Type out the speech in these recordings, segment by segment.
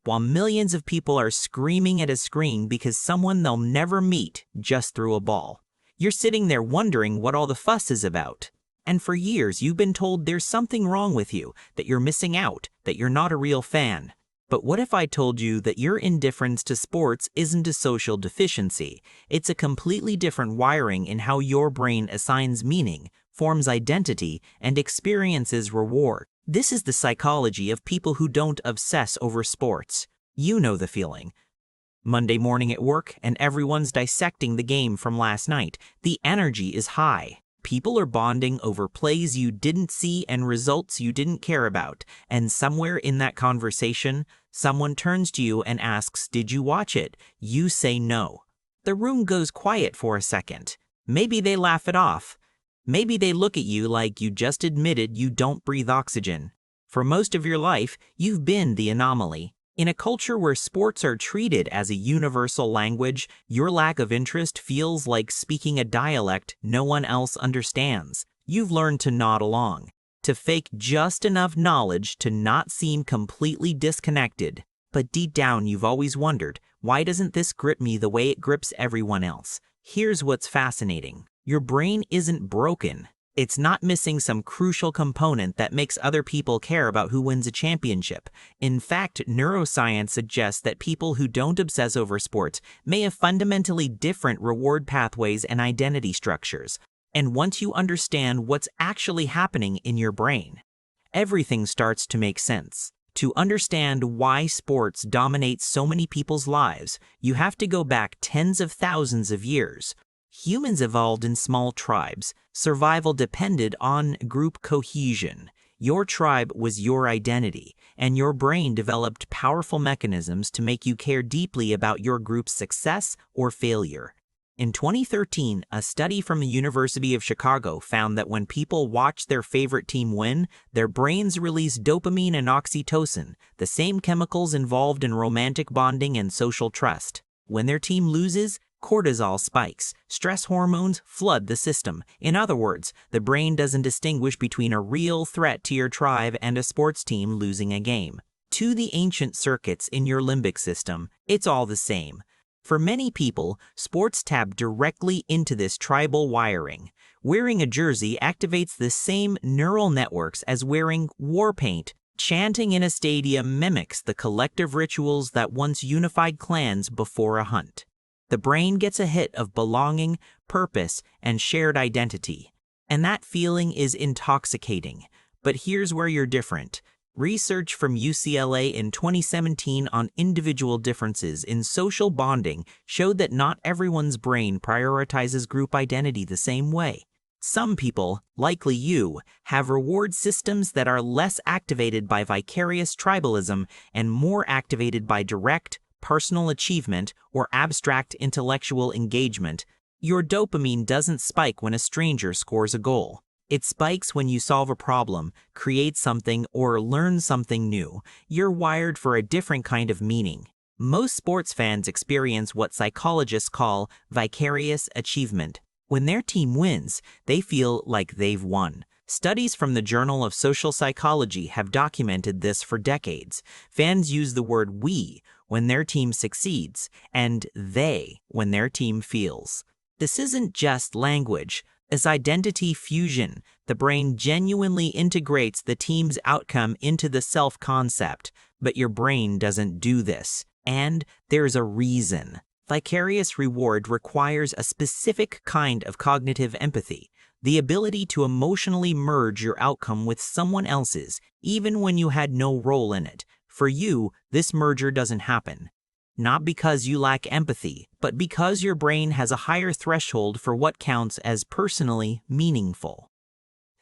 while millions of people are screaming at a screen because someone they'll never meet just threw a ball. You're sitting there wondering what all the fuss is about. And for years, you've been told there's something wrong with you, that you're missing out, that you're not a real fan. But what if I told you that your indifference to sports isn't a social deficiency? It's a completely different wiring in how your brain assigns meaning, forms identity, and experiences reward. This is the psychology of people who don't obsess over sports. You know the feeling. Monday morning at work, and everyone's dissecting the game from last night. The energy is high. People are bonding over plays you didn't see and results you didn't care about. And somewhere in that conversation, someone turns to you and asks, "Did you watch it?" You say no. The room goes quiet for a second. Maybe they laugh it off. Maybe they look at you like you just admitted you don't breathe oxygen. For most of your life, you've been the anomaly. In a culture where sports are treated as a universal language, your lack of interest feels like speaking a dialect no one else understands. You've learned to nod along, to fake just enough knowledge to not seem completely disconnected. But deep down, you've always wondered, why doesn't this grip me the way it grips everyone else? Here's what's fascinating. Your brain isn't broken. It's not missing some crucial component that makes other people care about who wins a championship. In fact, neuroscience suggests that people who don't obsess over sports may have fundamentally different reward pathways and identity structures. And once you understand what's actually happening in your brain, everything starts to make sense. To understand why sports dominate so many people's lives, you have to go back tens of thousands of years. Humans evolved in small tribes. Survival depended on group cohesion. Your tribe was your identity, and your brain developed powerful mechanisms to make you care deeply about your group's success or failure. In 2013, a study from the University of Chicago found that when people watch their favorite team win, their brains release dopamine and oxytocin, the same chemicals involved in romantic bonding and social trust. When their team loses, cortisol spikes. Stress hormones flood the system. In other words, the brain doesn't distinguish between a real threat to your tribe and a sports team losing a game. To the ancient circuits in your limbic system, it's all the same. For many people, sports tap directly into this tribal wiring. Wearing a jersey activates the same neural networks as wearing war paint. Chanting in a stadium mimics the collective rituals that once unified clans before a hunt. The brain gets a hit of belonging, purpose, and shared identity. And that feeling is intoxicating. But here's where you're different. Research from UCLA in 2017 on individual differences in social bonding showed that not everyone's brain prioritizes group identity the same way. Some people, likely you, have reward systems that are less activated by vicarious tribalism and more activated by direct, personal achievement or abstract intellectual engagement. Your dopamine doesn't spike when a stranger scores a goal. It spikes when you solve a problem, create something, or learn something new. You're wired for a different kind of meaning. Most sports fans experience what psychologists call vicarious achievement. When their team wins, they feel like they've won. Studies from the Journal of Social Psychology have documented this for decades. Fans use the word "we" when their team succeeds, and "they" when their team feels. This isn't just language. It's identity fusion. The brain genuinely integrates the team's outcome into the self-concept, but your brain doesn't do this. And there's a reason. Vicarious reward requires a specific kind of cognitive empathy, the ability to emotionally merge your outcome with someone else's, even when you had no role in it. For you, this merger doesn't happen. Not because you lack empathy, but because your brain has a higher threshold for what counts as personally meaningful.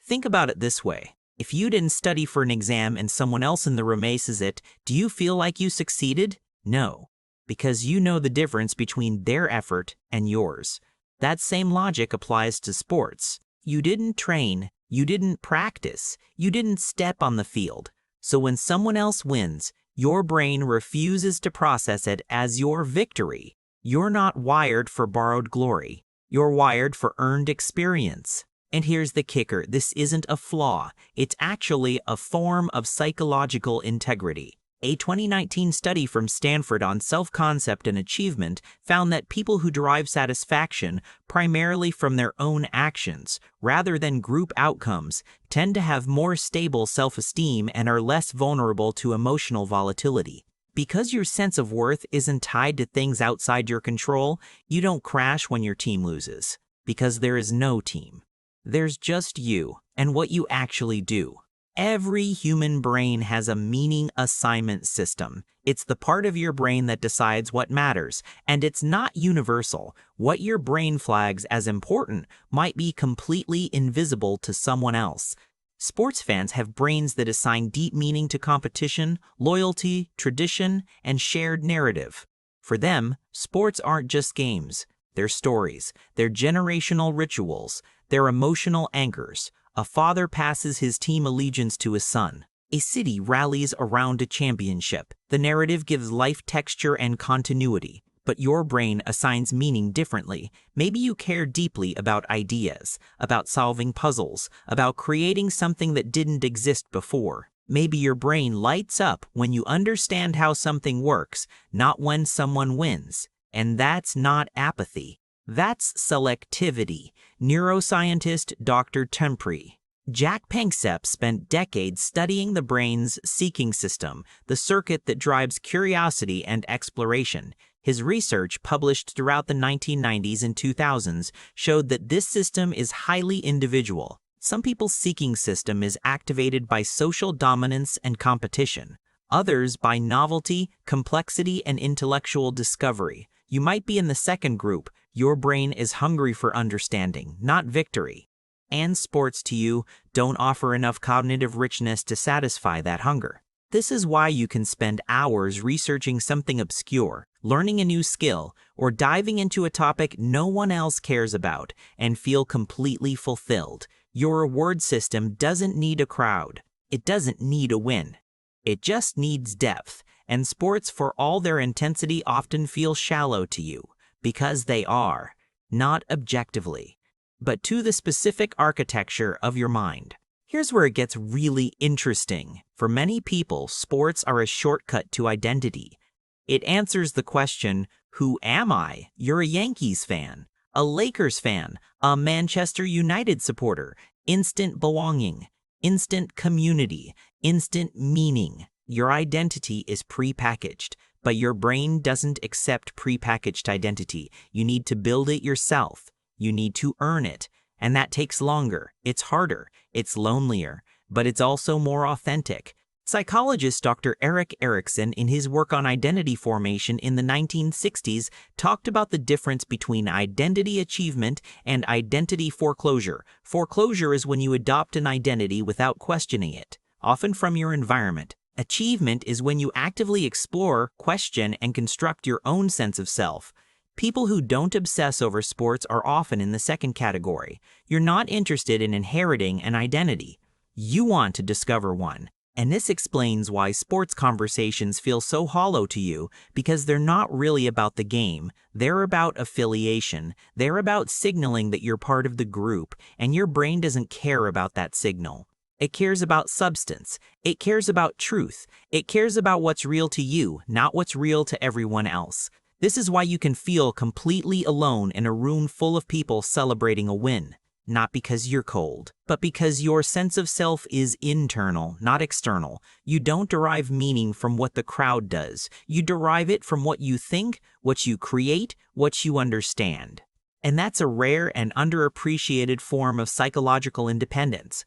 Think about it this way. If you didn't study for an exam and someone else in the room aces it, do you feel like you succeeded? No, because you know the difference between their effort and yours. That same logic applies to sports. You didn't train, you didn't practice, you didn't step on the field. So when someone else wins, your brain refuses to process it as your victory. You're not wired for borrowed glory. You're wired for earned experience. And here's the kicker. This isn't a flaw. It's actually a form of psychological integrity. A 2019 study from Stanford on self-concept and achievement found that people who derive satisfaction primarily from their own actions, rather than group outcomes, tend to have more stable self-esteem and are less vulnerable to emotional volatility. Because your sense of worth isn't tied to things outside your control, you don't crash when your team loses. Because there is no team. There's just you and what you actually do. Every human brain has a meaning assignment system. It's the part of your brain that decides what matters, and it's not universal. What your brain flags as important might be completely invisible to someone else. Sports fans have brains that assign deep meaning to competition, loyalty, tradition, and shared narrative. For them, sports aren't just games. They're stories, they're generational rituals, they're emotional anchors. A father passes his team allegiance to his son. A city rallies around a championship. The narrative gives life texture and continuity, but your brain assigns meaning differently. Maybe you care deeply about ideas, about solving puzzles, about creating something that didn't exist before. Maybe your brain lights up when you understand how something works, not when someone wins. And that's not apathy. That's selectivity. Neuroscientist Dr. Tempri. Jack Panksepp spent decades studying the brain's seeking system, the circuit that drives curiosity and exploration. His research, published throughout the 1990s and 2000s, showed that this system is highly individual. Some people's seeking system is activated by social dominance and competition. Others by novelty, complexity, and intellectual discovery. You might be in the second group. Your brain is hungry for understanding, not victory. And sports to you don't offer enough cognitive richness to satisfy that hunger. This is why you can spend hours researching something obscure, learning a new skill, or diving into a topic no one else cares about and feel completely fulfilled. Your reward system doesn't need a crowd. It doesn't need a win. It just needs depth. And sports, for all their intensity, often feel shallow to you, because they are, not objectively, but to the specific architecture of your mind. Here's where it gets really interesting. For many people, sports are a shortcut to identity. It answers the question, who am I? You're a Yankees fan, a Lakers fan, a Manchester United supporter. Instant belonging, instant community, instant meaning. Your identity is prepackaged, but your brain doesn't accept prepackaged identity. You need to build it yourself. You need to earn it, and that takes longer. It's harder, it's lonelier, but it's also more authentic. Psychologist Dr. Erik Erikson, in his work on identity formation in the 1960s, talked about the difference between identity achievement and identity foreclosure. Foreclosure is when you adopt an identity without questioning it, often from your environment. Achievement is when you actively explore, question, and construct your own sense of self. People who don't obsess over sports are often in the second category. You're not interested in inheriting an identity. You want to discover one. And this explains why sports conversations feel so hollow to you, because they're not really about the game. They're about affiliation. They're about signaling that you're part of the group, and your brain doesn't care about that signal. It cares about substance. It cares about truth. It cares about what's real to you, not what's real to everyone else. This is why you can feel completely alone in a room full of people celebrating a win. Not because you're cold, but because your sense of self is internal, not external. You don't derive meaning from what the crowd does. You derive it from what you think, what you create, what you understand. And that's a rare and underappreciated form of psychological independence.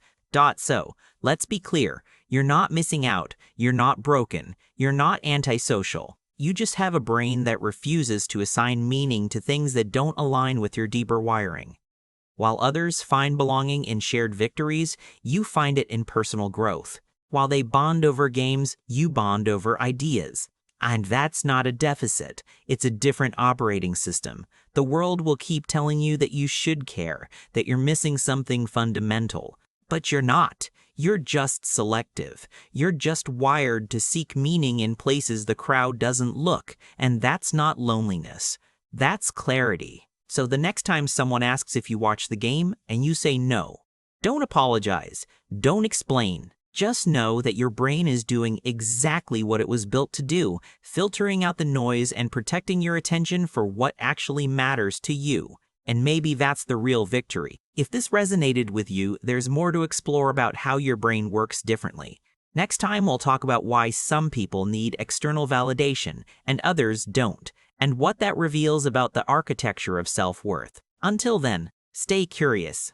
So, let's be clear, you're not missing out, you're not broken, you're not antisocial. You just have a brain that refuses to assign meaning to things that don't align with your deeper wiring. While others find belonging in shared victories, you find it in personal growth. While they bond over games, you bond over ideas. And that's not a deficit, it's a different operating system. The world will keep telling you that you should care, that you're missing something fundamental. But you're not. You're just selective. You're just wired to seek meaning in places the crowd doesn't look, and that's not loneliness. That's clarity. So the next time someone asks if you watch the game and you say no, don't apologize. Don't explain. Just know that your brain is doing exactly what it was built to do, filtering out the noise and protecting your attention for what actually matters to you. And maybe that's the real victory. If this resonated with you, there's more to explore about how your brain works differently. Next time, we'll talk about why some people need external validation and others don't, and what that reveals about the architecture of self-worth. Until then, stay curious.